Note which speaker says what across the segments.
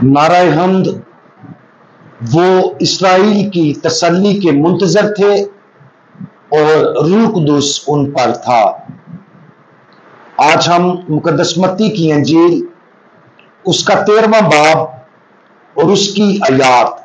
Speaker 1: नाराए हम्द वो इसराइल की तसल्ली के मुंतजर थे और रूह कुदुस उन पर था। आज हम मुकद्दस मत्ती की अंजील उसका 13वां बाब और उसकी आयात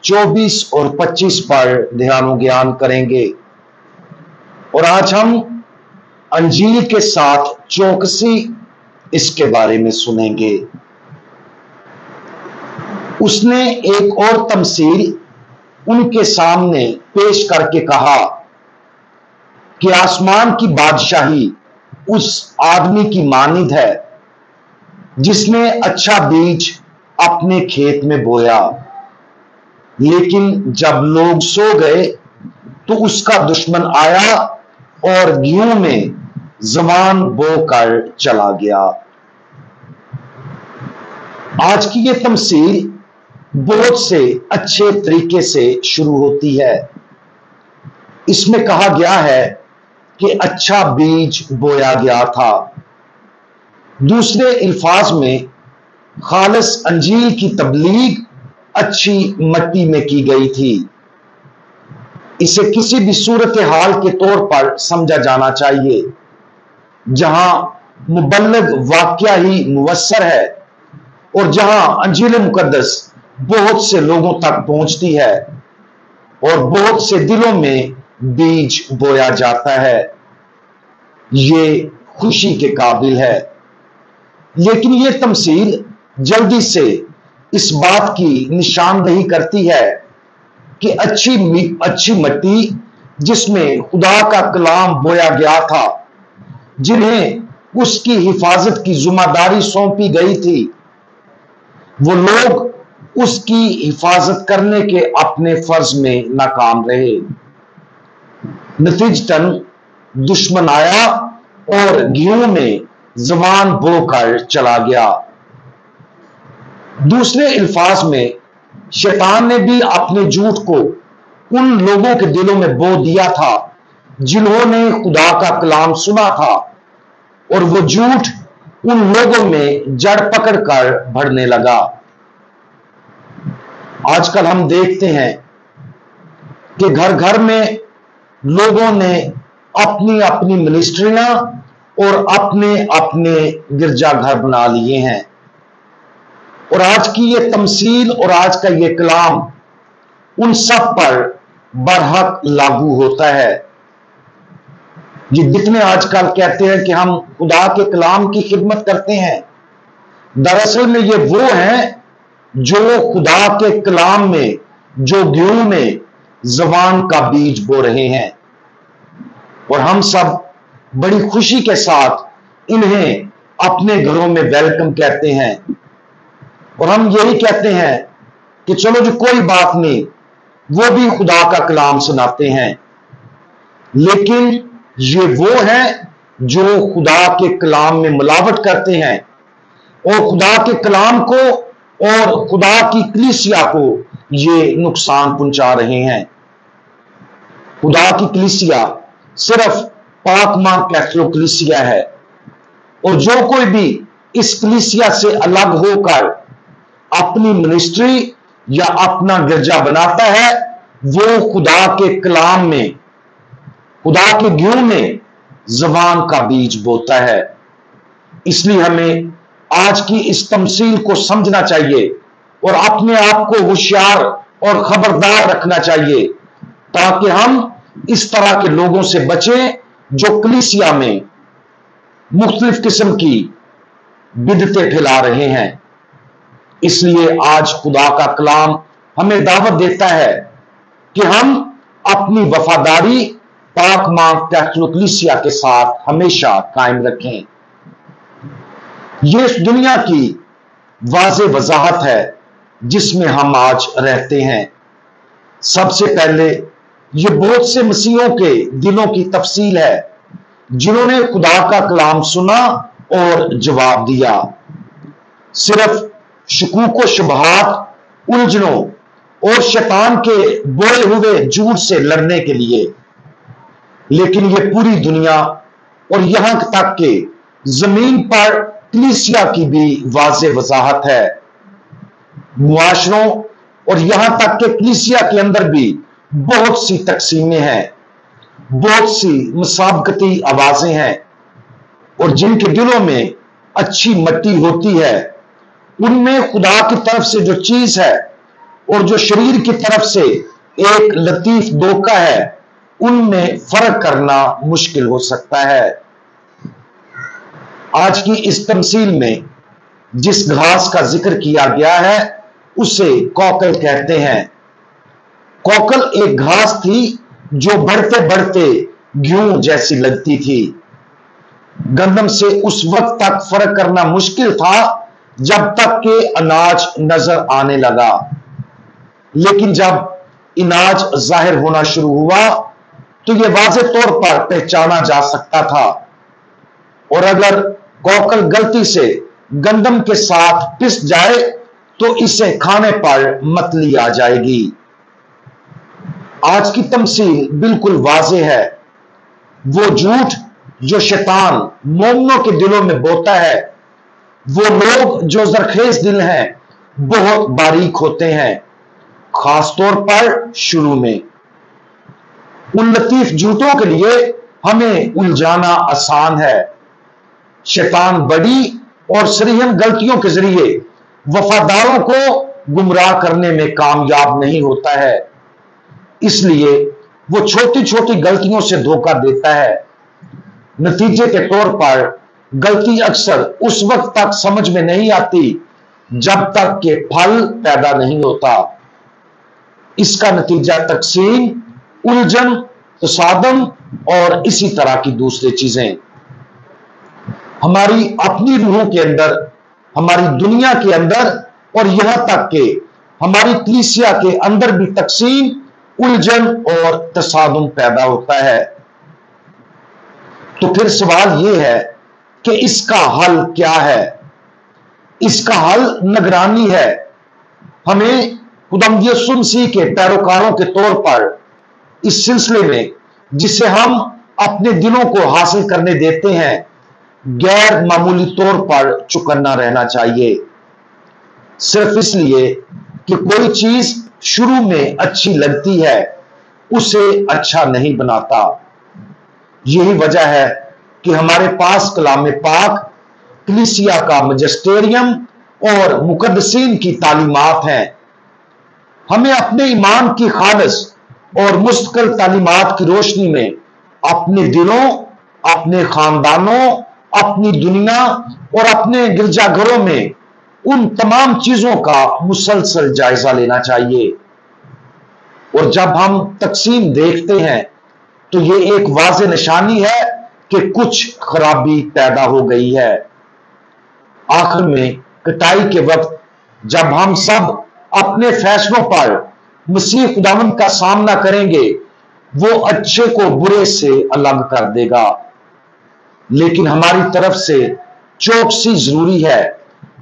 Speaker 1: 24 और 25 पर ध्यान व ज्ञान करेंगे। और आज हम अंजील के साथ चौकसी इसके बारे में सुनेंगे। उसने एक और तमसील उनके सामने पेश करके कहा कि आसमान की बादशाही उस आदमी की मानिंद है जिसने अच्छा बीज अपने खेत में बोया, लेकिन जब लोग सो गए तो उसका दुश्मन आया और गेहूं में जबान बोकर चला गया। आज की यह तमसील बहुत से अच्छे तरीके से शुरू होती है। इसमें कहा गया है कि अच्छा बीज बोया गया था। दूसरे अल्फाज में खालिस अंजील की तबलीग अच्छी मट्टी में की गई थी। इसे किसी भी सूरत हाल के तौर पर समझा जाना चाहिए जहां मुबल्लिग वाकया ही मुवस्सर है और जहां अंजील मुकद्दस बहुत से लोगों तक पहुंचती है और बहुत से दिलों में बीज बोया जाता है। ये खुशी के काबिल है। लेकिन यह तमसील जल्दी से इस बात की निशानदही करती है कि अच्छी मट्टी जिसमें खुदा का कलाम बोया गया था, जिन्हें उसकी हिफाजत की जिम्मेदारी सौंपी गई थी, वो लोग उसकी हिफाजत करने के अपने फर्ज में नाकाम रहे। नतीजतन दुश्मन आया और गेहूं में जबान बोकर चला गया। दूसरे अल्फाज में शैतान ने भी अपने झूठ को उन लोगों के दिलों में बो दिया था जिन्होंने खुदा का कलाम सुना था, और वो झूठ उन लोगों में जड़ पकड़कर बढ़ने लगा। आजकल हम देखते हैं कि घर घर में लोगों ने अपनी अपनी मिनिस्ट्रियां और अपने अपने गिरजाघर बना लिए हैं। और आज की ये तमसील और आज का ये कलाम उन सब पर बरहक लागू होता है। ये जितने आजकल कहते हैं कि हम खुदा के कलाम की खिदमत करते हैं, दरअसल में ये वो हैं जो खुदा के कलाम में, जो गेहूं में जबान का बीज बो रहे हैं। और हम सब बड़ी खुशी के साथ इन्हें अपने घरों में वेलकम कहते हैं और हम यही कहते हैं कि चलो जी कोई बात नहीं, वो भी खुदा का कलाम सुनाते हैं। लेकिन ये वो हैं जो खुदा के कलाम में मिलावट करते हैं और खुदा के कलाम को और खुदा की कलीसिया को ये नुकसान पहुंचा रहे हैं। खुदा की कलीसिया सिर्फ पाक मां कैथोलिक कलीसिया है, और जो कोई भी इस कलीसिया से अलग होकर अपनी मिनिस्ट्री या अपना गिरजा बनाता है, वो खुदा के कलाम में, खुदा के गेहूं में जबान का बीज बोता है। इसलिए हमें आज की इस तमसील को समझना चाहिए और अपने आप को होशियार और खबरदार रखना चाहिए, ताकि हम इस तरह के लोगों से बचें जो कलीसिया में मुख्तलिफ किस्म की बिदतें फैला रहे हैं। इसलिए आज खुदा का कलाम हमें दावत देता है कि हम अपनी वफादारी पाक मां कैथोलिक कलीसिया के साथ हमेशा कायम रखें। यह इस दुनिया की वाज़े वजाहत है जिसमें हम आज रहते हैं। सबसे पहले ये बहुत से मसीहों के दिलों की तफसील है जिन्होंने खुदा का कलाम सुना और जवाब दिया, सिर्फ शकूक व शुबहात, उलझनों और शैतान के बोए हुए झूठ से लड़ने के लिए। लेकिन यह पूरी दुनिया और यहां तक के जमीन पर कलीसिया की भी वाज़े वजाहत है मुआशरों और यहां तक कि कलीसिया के अंदर भी बहुत सी तकसीमें हैं, बहुत सी मुसाबकती आवाजें हैं, और जिनके दिलों में अच्छी मट्टी होती है, उनमें खुदा की तरफ से जो चीज है और जो शरीर की तरफ से एक लतीफ धोखा है, उनमें फर्क करना मुश्किल हो सकता है। आज की इस तमसील में जिस घास का जिक्र किया गया है उसे कौकल कहते हैं। कौकल एक घास थी जो बढ़ते बढ़ते गेहूं जैसी लगती थी। गंदम से उस वक्त तक फर्क करना मुश्किल था जब तक कि अनाज नजर आने लगा, लेकिन जब अनाज जाहिर होना शुरू हुआ तो यह वाज़े तौर पर पहचाना जा सकता था, और अगर कौकल गलती से गंदम के साथ पिस जाए तो इसे खाने पर मतली आ जाएगी। आज की तमसील बिल्कुल वाज़े है। वो झूठ जो शैतान मोमिनों के दिलों में बोता है, वो लोग जो जरखेज दिल हैं बहुत बारीक होते हैं, खासतौर पर शुरू में। उन लतीफ झूठों के लिए हमें उलझाना आसान है। शैतान बड़ी और सरीहन गलतियों के जरिए वफादारों को गुमराह करने में कामयाब नहीं होता है, इसलिए वो छोटी छोटी गलतियों से धोखा देता है। नतीजे के तौर पर गलती अक्सर उस वक्त तक समझ में नहीं आती जब तक कि फल पैदा नहीं होता। इसका नतीजा तकसीम, उलझन, तसादम और इसी तरह की दूसरी चीजें। हमारी अपनी रूहों के अंदर, हमारी दुनिया के अंदर और यहां तक कि हमारी कलीसिया के अंदर भी तकसीम, उलझन और तसादुम पैदा होता है। तो फिर सवाल यह है कि इसका हल क्या है? इसका हल निगरानी है। हमें खुदावंद यीशु मसीह के पैरोकारों के तौर पर इस सिलसिले में, जिसे हम अपने दिलों को हासिल करने देते हैं, गैर मामूली तौर पर चौकन्ना रहना चाहिए। सिर्फ इसलिए कि कोई चीज शुरू में अच्छी लगती है उसे अच्छा नहीं बनाता। यही वजह है कि हमारे पास कलाम पाक, कलीसिया का मजिस्टेरियम और मुकद्दसीन की तालीमात हैं। हमें अपने ईमान की खालिस और मुस्तकिल तालीमात की रोशनी में अपने दिलों, अपने खानदानों, अपनी दुनिया और अपने गिरजाघरों में उन तमाम चीजों का मुसलसल जायजा लेना चाहिए। और जब हम तकसीम देखते हैं तो यह एक वाज़ेह निशानी है कि कुछ खराबी पैदा हो गई है। आखिर में कटाई के वक्त जब हम सब अपने फैसलों पर मसीह खुदावंद का सामना करेंगे, वो अच्छे को बुरे से अलग कर देगा। लेकिन हमारी तरफ से चौकसी जरूरी है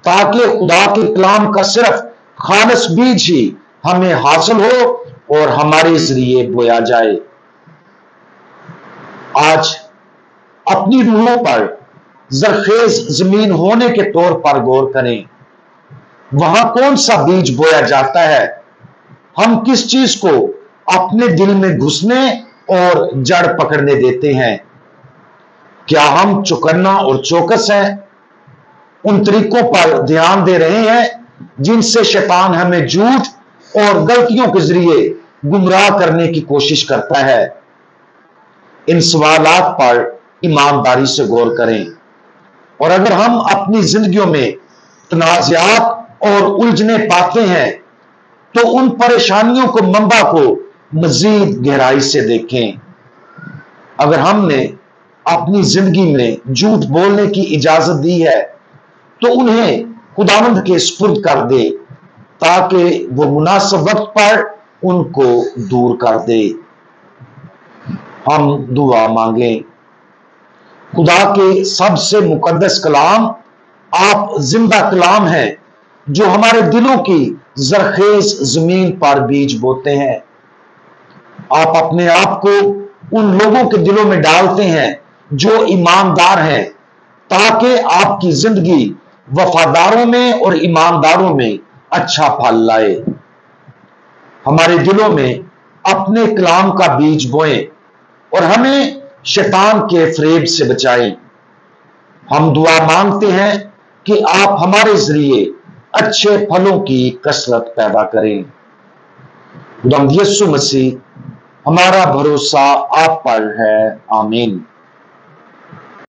Speaker 1: ताकि खुदा के कलाम का सिर्फ खालिस बीज ही हमें हासिल हो और हमारे जरिए बोया जाए। आज अपनी रूहों पर जरखेज जमीन होने के तौर पर गौर करें। वहां कौन सा बीज बोया जाता है? हम किस चीज को अपने दिल में घुसने और जड़ पकड़ने देते हैं? क्या हम चौकन्ना और चौकस हैं? उन तरीकों पर ध्यान दे रहे हैं जिनसे शैतान हमें झूठ और गलतियों के जरिए गुमराह करने की कोशिश करता है। इन सवालात पर ईमानदारी से गौर करें, और अगर हम अपनी जिंदगियों में तनाज़ात और उलझने पाते हैं तो उन परेशानियों को, मंबा को मजीद गहराई से देखें। अगर हमने अपनी जिंदगी में झूठ बोलने की इजाजत दी है तो उन्हें खुदावंद के सुपुर्द कर दे ताकि वो मुनासिब वक्त पर उनको दूर कर दे। हम दुआ मांगें। खुदा के सबसे मुकद्दस कलाम आप जिंदा कलाम हैं जो हमारे दिलों की जरखेज जमीन पर बीज बोते हैं। आप अपने आप को उन लोगों के दिलों में डालते हैं जो ईमानदार हैं, ताकि आपकी जिंदगी वफादारों में और ईमानदारों में अच्छा फल लाए। हमारे दिलों में अपने कलाम का बीज बोएं और हमें शैतान के फरेब से बचाएं। हम दुआ मांगते हैं कि आप हमारे जरिए अच्छे फलों की कसरत पैदा करें। खुदावंद यीशु मसीह, हमारा भरोसा आप पर है। आमीन।